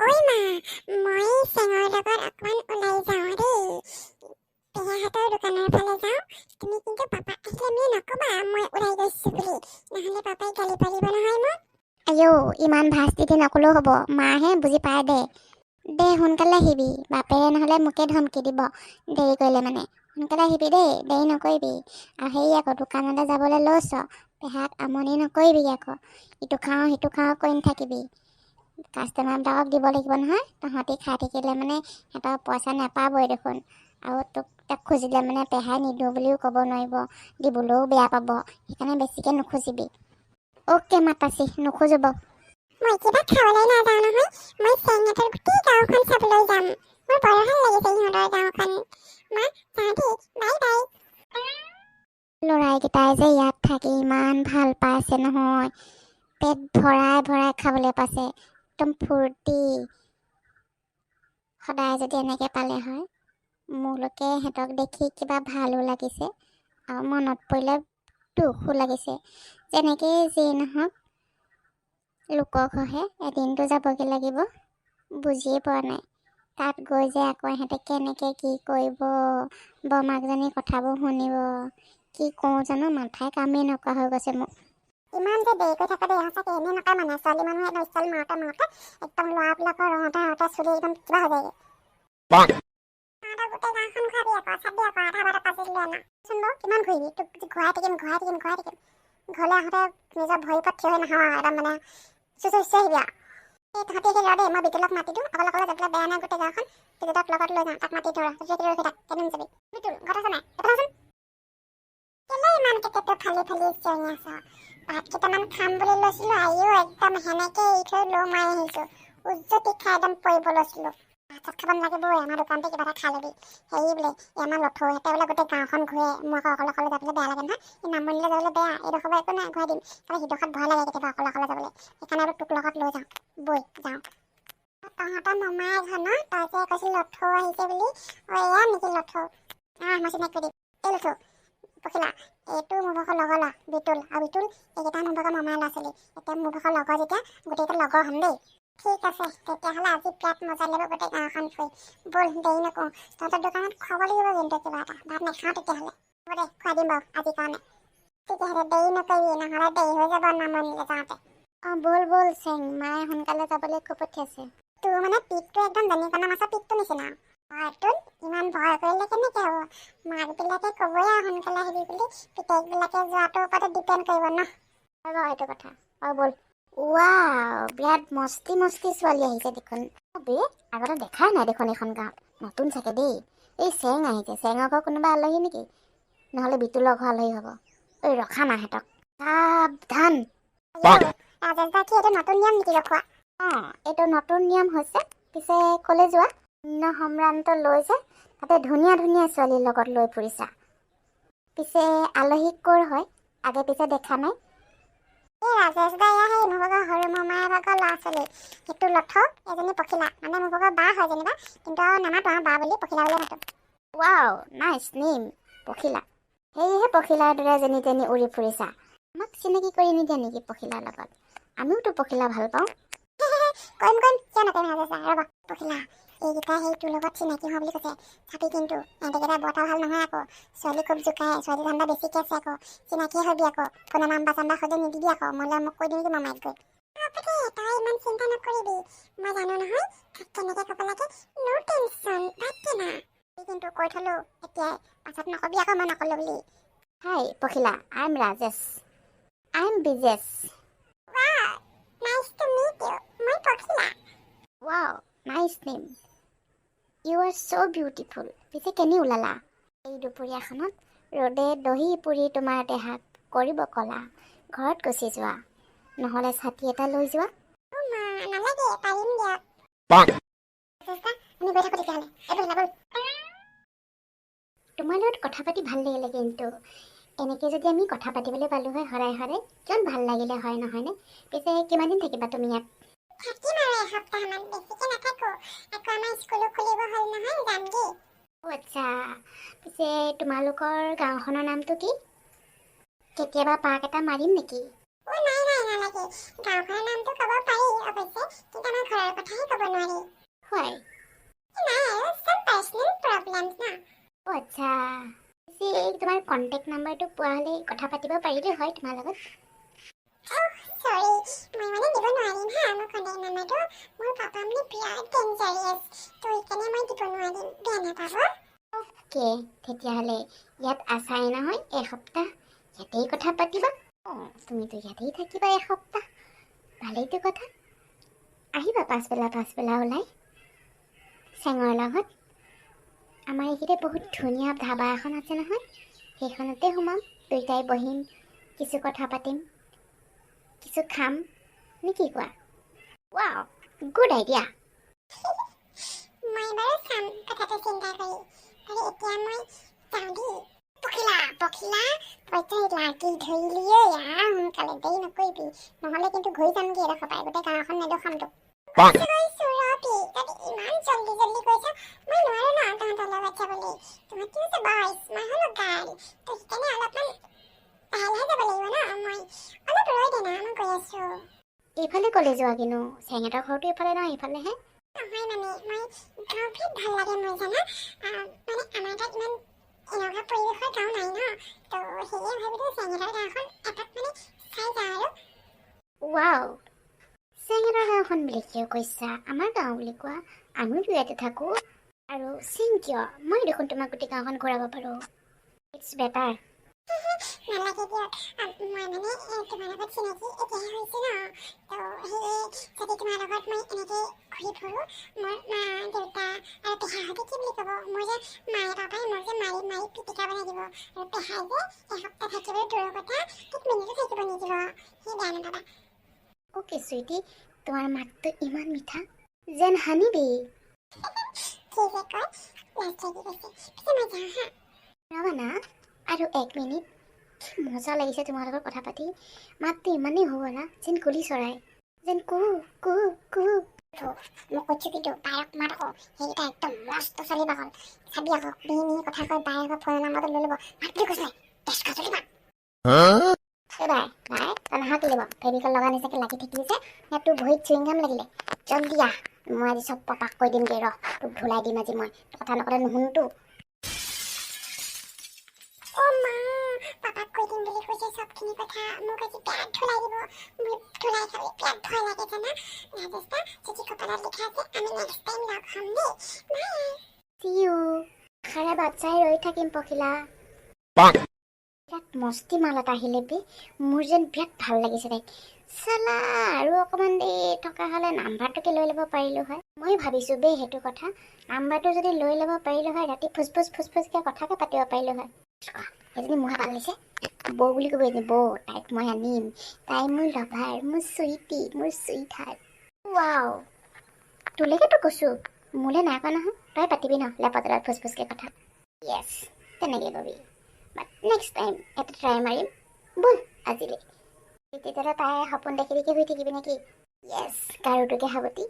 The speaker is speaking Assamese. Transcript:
ঐ মা, মই চেঙৰ লগত অকমান ওলাই যাওঁ দেই। পেহাহঁতৰ দোকানৰ ফালে যাওঁ। তুমি কিন্তু পাপাক আহিলে мне নকবা মই ওলাই গৈছো বুলি, নহ'লে পাপাই গালি পাৰিব নহয় মোক। আইও, ইমান ভাজ দি নকলেও হ'ব, মাহে বুজি পায় দে। দে সোনকালে আহিবি, বাপেৰে নহ'লে মোকে ধমকি দিব দেৰি কৰিলে মানে। সোনকালে আহিবি দেই, দেৰি নকৰিবি। আৰু হেৰি আকৌ দোকানলৈ যাবলৈ লৈছ, পেহাক আমনি নকৰিবি আকৌ। ইটো খাওঁ সিটো খাওঁ কৰি নাথাকিবি। কাষ্টমাৰবিলাকক দিব লাগিব নহয়, তহঁতি খাই থাকিলে মানে সিহঁতৰ পইচা নাপাবই দেখোন। আৰু তাক খুজিলে মানে পেহাই নিদিওঁ বুলিও ক'ব নোৱাৰিব, দিবলৈও বেয়া পাব। সেইকাৰণে বেছিকৈ নুখুজিবি। অ'কে মাতাচি, নুখুজো বাৰু। মই কিবা খাবলৈ নাযাওঁ নহয়, মই চেঙহঁতৰ গোটেই গাঁওখন চাবলৈ যাম। মোৰ বৰ ভাল লাগিছে সিহঁতৰ গাঁওখন। মা, যাওঁ দেই, বাই বাই। ল'ৰাইকেইটাই যে ইয়াত থাকি ইমান ভাল পাইছে নহয়, পেট ভৰাই ভৰাই খাবলৈ পাইছে, একদম ফূৰ্তি। সদায় যদি এনেকৈ পালে হয়। মোৰলৈকে সিহঁতক দেখি কিবা ভালো লাগিছে আৰু মনত পৰিলে দুখো লাগিছে। যেনেকৈ যি নহওক, লোকৰ ঘৰহে এদিনটো যাবগৈ লাগিব, বুজিয়ে পোৱা নাই। তাত গৈ যে আকৌ সিহঁতে কেনেকৈ কি কৰিব, বৰমাকজনী কথাবোৰ শুনিব, কি কৰোঁ জানো, মাথাই কামেই নকৰা হৈ গৈছে মোক। ইমান যে দেৰিকৈ থকা দেই, সঁচাকৈ এনেই নকয় মানে। ছোৱালী মানুহে একদম ষ্টাইল মাৰোঁতে মাৰোঁতে একদম ল'ৰাবিলাকৰ ৰঙতে চুলি একদম কিবা হৈ যায়গৈ। তহঁতৰ গোটেই গাঁওখন ঘূৰাবি আকৌ, চাবি আকৌ, আধা বাটত পাতি দিলে না। চোন বাৰু কিমান ঘূৰিবি, তোক ঘূৰাই থাকিম। ঘৰলৈ আহোঁতে নিজৰ ভৰি ওপৰত থিয় হৈ নাহোঁ আৰু, একদম মানে চুচৰি আহিবি আৰু। এই তহঁতি এতিয়া ৰ দেই, মই বিটুলক মাতি দিওঁ, অকলে অকলে যাবলৈ বেয়া নাই গোটেই গাঁওখন। বিটুলক লগত লৈ যাওঁ, তাক মাতি ধৰ, ৰখি থাক, কেনিম যাবি। বিটুল, ঘৰত আছে নাই? এফালে আছোন। কেলে ইমান কেটেটো ফালি চিঞৰি আছ? ভাত কেইটামান খাম বুলি লৈছিলোঁ, আইও একদম সেনেকৈ এৰি থৈ লো মাৰি আহিছোঁ। উজ্জতি খাই একদম পৰিব লৈছিলোঁ। ভাত চাত খাব নালাগে বৈ, আমাৰ দোকানতে কিবা এটা খাই ল'বি। হেৰি বোলে, এই আমাৰ লথৌহঁতে বোলে গোটেই গাঁওখন ঘূৰে, মোৰ আকৌ অকলে অকলে যাবলৈ বেয়া লাগে নহয়। এই নামনিলৈ যাবলৈ বেয়া, এইডোখৰ একো নাই, ঘূৰাই দিম। খালি সিডোখৰত ভয় লাগে কেতিয়াবা অকলে অকলে যাবলৈ। সেইকাৰণে বোলো তোক লগত লৈ যাওঁ, বৈ যাওঁ। তহঁতৰ মমাই ঘৰ ন, তই যে কৈছিলি লথৌ আহিছে বুলি। এয়া নেকি লথৌ? মই চিনাকি কৰি দিম। এই লথৌ, পখিলা, এইটো মোৰ ভাগৰ লগৰ ল'ৰা বিটুল, আৰু বিটুল এইকেইটা মোৰ ভাগৰ মামাৰ ল'ৰা ছোৱালী। এতিয়া মোৰ ভাগৰ লগৰ যেতিয়া গোটেইকেইটা লগৰ হ'ম দেই। ঠিক আছে, তেতিয়াহ'লে আজি পেট মজা লাগিব গোটেই গাঁওখন ফুৰি। ব'ল, দেৰি নকৰোঁ। তহঁতৰ দোকানত খুৱাব লাগিব কিন্তু কিবা এটা। ভাত নাখাওঁ তেতিয়াহ'লে। হ'ব দে, খুৱাই দিম বাৰু আজিৰ কাৰণে। তেতিয়াহ'লে দেৰি নকৰিবি, নহ'লে দেৰি হৈ যাব নামনিলৈ যাওঁতে। ব'ল চেং, মায়ে সোনকালে যাবলৈ খুব পঠিয়াইছে। তোৰ মানে পিঠটো একদম দনিকণা মাছৰ পিঠটো নিচিনা। তোৰ ইমান ভয় কৰিলে কেনেকৈ হ'ব? মাকবিলাকে ক'বই আৰু সোনকালে আহিবি বুলি, পিতেকবিলাকে যোৱাটোৰ ওপৰতে ডিপেণ্ড কৰিব ন। হয় বাৰু এইটো কথা। ব'ল। ৱাও, বিৰাট মস্তি ছোৱালী আহিছে দেখোন। আগতে দেখাই নাই দেখোন এইখন গাঁৱত, নতুন চাগে দেই। এই চেং আহিছে, চেঙৰ ঘৰ কোনোবা আলহী নেকি? নহ'লে বিটুলৰ ঘৰ আলহী হ'ব। এই ৰখা মাহঁতক, সাৱধান। ৰাজেশ দা, কি এইটো নতুন নিয়ম নেকি ৰখোৱা? এইটো নতুন নিয়ম হৈছে। পিছে ক'লৈ যোৱা? অন্য সম্ভ্ৰান্ত লৈ যে তাতে ধুনীয়া ছোৱালীৰ লগত লৈ ফুৰিছা। পিছে আলহী ক'ৰ হয়? আগে পিছে দেখা নাই। এই ৰাজেশ দা, এয়া সেই মোৰ ভাগৰ সৰু মামাৰ ভাগৰ ল'ৰা ছোৱালী। সেইটো লথৌ, এজনী পখিলা, মানে মোৰ ভাগৰ বা হয় যেনিবা, কিন্তু আৰু নামাতো আৰু বা বুলি, পখিলা বুলি মাতো। ৱাও, নাইচ নেম, পখিলা। সেয়েহে পখিলাৰ দৰে যেনি তেনি উৰি ফুৰিছা। আমাক চিনাকি কৰি নিদিয়া নেকি পখিলাৰ লগত? আমিওতো পখিলা ভাল পাওঁ। কৰিম, কিয় নকৰিম ৰাজেশ দা। ৰ'বা পখিলা, এইকেইটা সেই তোৰ লগত চিনাকি হোৱা বুলি কৈছে। চাবি কিন্তু, এহেঁতেকেইটা বৰটা ভাল নহয় আকৌ। ছোৱালী খুব জোকায়, ছোৱালী ধান্দা বেছিকৈ আছে আকৌ। চিনাকিয়ে হবি আকৌ, কোনে নাম্বাৰ চাম্বাৰ সদায় নিদিবি আকৌ, মোক কৈ দিবি মামাক গৈ। হ'ব দে, তই ইমান চিন্তা নকৰিবি, মই জানো নহয় কেনেকৈ ক'ব লাগে। নো টেনশ্যন, বাদ দে না। কিন্তু কৈ থলো এতিয়াই, পাছত নকবি আকৌ মই নকলো বুলি। Hi Pokhila, I am Rajesh. I am Bijesh. Wow, nice to meet you. মই Pokhila. Wow, nice name. You are so' beautiful. পিছে কেনি ওলালা? এই দুপৰীয়াখনত ৰ'দে দহি পুৰি তোমাৰ দেহাত কৰিব ক'লা। ঘৰত গুচি যোৱা, নহ'লে ছাতি এটা লৈ যোৱা। নালাগে, পাৰিম দিয়ক। আমি গৈ থাকোঁ তেতিয়াহ'লে। তোমাৰ লগত কথা পাতি ভাল লাগিলে কিন্তু। এনেকৈ যদি আমি কথা পাতিবলৈ পালোঁ হয় সদায়, কিমান ভাল লাগিলে হয়, নহয়নে? পিছে কিমান দিন থাকিবা তুমি ইয়াত? থাকিম আৰু এসপ্তাহমান, বেছিকৈ নাথাকোঁ। আকৌ আমাৰ স্কুলো খুলিব হ'ল নহয়, যামগৈ। আচ্ছা, পিছে তোমালোকৰ গাঁওখনৰ নামটো কি? কেতিয়াবা পাক এটা মাৰিম নেকি? নাই, নালাগে। গাঁওখনৰ নামটো ক'ব পাৰি অৱশ্যে, কিন্তু আমাৰ ঘৰৰ কথাহে ক'ব নোৱাৰি হয় নাই আৰু চব পাৰ্চনেল প্ৰব্লেমছ না আচ্ছা তোমাৰ কণ্টেক্ট নাম্বাৰটো পোৱা হ'লে কথা পাতিব পাৰিলোঁ হয় তোমাৰ লগত সৰি মই মানে দিব নোৱাৰিম হা মোৰ কণ্টেক্ট নাম্বাৰটো মোৰ পাপা মানে বিৰাট ডেঞ্জাৰিয়াছ তো সেইকাৰণে মই দিব নোৱাৰিম বেয়া নাপাব অ'কে তেতিয়াহ'লে ইয়াত আছাই নহয় এসপ্তাহ ইয়াতেই কথা পাতিবা অঁ তুমিতো ইয়াতেই থাকিবা এসপ্তাহ ভালেইটো কথা আহিবা পাছবেলা ওলাই চেঙৰ লগত আমাৰ এইখিনিতে বহুত ধুনীয়া ধাবা এখন আছে নহয় সেইখনতে সোমাম দুইটাই বহিম কিছু কথা পাতিম কিছু খাম নে কি কোৱা ৱাও গুড আইডিয়া মই বাৰু চাম কথাটো চিন্তা কৰি আৰু এতিয়া মই যাওঁ দেই পখিলা তই লাগি ধৰিলিয়ে সোনকালে দেৰি নকৰিবি নহ'লে কিন্তু ঘূৰি যামগৈ এডোখৰ পাই গোটেই গাঁওখন নেদেখাম তোক ইমান জল্দি কৈছা মই নোৱাৰো ন তহঁতৰ লগত যাবলৈ তোমাতকৈ যাব স্মাহলো গাল তো সেইকাৰণে অলপমান লাহে যাব লাগিব ন মই অলপ ৰৈ দে না মই গৈ আছো এইফালে ক'লে যোৱা কিনো চেঙেতৰ ঘৰটো এইফালে নহয় এইফালেহে নহয় মানে মই গাঁও বিৰাট ভাল লাগে মোৰ জানা মানে আমাৰ তাত ইমান এনেকুৱা পৰিৱেশৰ গাঁও নাই ন তো সেয়ে ভাবিলো চেঙেতৰ গাঁওখন এপাক মানে চাই যাওঁ আৰু ৱাও চেঙেতৰ গাঁওখন বুলি কিয় কৈছা আমাৰ গাঁও বুলি কোৱা আমিতো ইয়াতে থাকোঁ আৰু চিন কিয় মই দেখোন তোমাক গোটেই গাঁওখন ঘূৰাব পাৰোঁ ইটছ বেটাৰ নালাগে দিয়ক মই মানে তোমাৰ লগত চিনাকি এতিয়াহে হৈছে ন তো সেয়ে যদি তোমাৰ লগত মই এনেকৈ ঘূৰি ফুৰোঁ মোৰ মা দেউতা আৰু পেহাহঁতে কি বুলি ক'ব মোৰ যে মায়ে পাপাই মোক যে মাৰি পিটিকা বনাই দিব আৰু পেহাই যে এসপ্তাহ থাকিবলৈ দূৰৰ কথা এক মিনিটো থাকিব নিদিব সেই বেয়া নাপাবা অ'কে চুইটি তোমাৰ মাতটো ইমান মিঠা যেন হানিবি কি যে কয় লাজ লাগি গৈছে পিছে মই যাওঁ হা ৰ'বা না আৰু এক মিনিট কি মজা লাগিছে তোমাৰ লগত কথা পাতি মাতটো ইমানেই শুৱলা যেন কুলি চৰাই যেন কুহু কুহু কুহু মই কৈছোঁ কিন্তু বায়েক মাত আকৌ সেইকেইটা একদম মস্ত চলি পাগল চাবি আকৌ মিহি কথা কৈ বায়েক ফোনৰ নাম্বাৰটো লৈ ল'ব মাত বুলি কৈছে টেষ্ট কৰি চলিবা বাই তই নাহাক লিব ফেবিকল লগা নিচাকে লাগি থাকিলি যে তোৰ ভৰিত চুইংগাম লাগিলে জল্দি আহ মই আজি চব পাপাক কৈ দিমগৈ ৰহ তোক ধুলাই দিম আজি মই কথা নকলে নুশুনতো পাপাক কৈ দিম বুলি কৈছে চবখিনি কথা মোক আজি পেট ধুলাই দিব মোৰ ধুলাই খালে পেট ভয় লাগে জানা ৰাজেশা যদি কপালত লিখা আছে আমি নেক্সট টাইম লগ হ'ম দেই বাই চি ইউ খাৰে বাচ্চাই ৰৈ থাকিম পখিলা বিৰাট মস্তি মাল এটা আহিলে বে মোৰ যেন বিৰাট ভাল লাগিছে তাইক চালা আৰু অকণমান দেৰি থকা হ'লে নাম্বাৰটোকে লৈ ল'ব পাৰিলোঁ হয় মই ভাবিছোঁ বে সেইটো কথা নাম্বাৰটো যদি লৈ ল'ব পাৰিলোঁ হয় ৰাতি ফুচফুচকৈ কথাকে পাতিব পাৰিলোঁ হয় এজনী মোৰ ভাল লাগিছে বৌ বুলি ক'ব এজনী বৌ তাইক মই আনিম তাই মোৰ লভাৰ মোৰ চুইটি মোৰ চুইট হাৰ্ট ৱাও তোলৈকেতো কৈছোঁ মোলৈ নাই কোৱা নহয় তই পাতিবি ন লেপতলত ফুচফুচকৈ কথা য়েছ তেনেকৈ কবি বাট নেক্সট টাইম এটা ট্ৰাই মাৰিম ব'ল আজিলৈ তেতিয়াহ'লে তাই সপোন দেখি দেখি শুই থাকিবি নেকি য়েছ গাৰুটোকে সাৱটি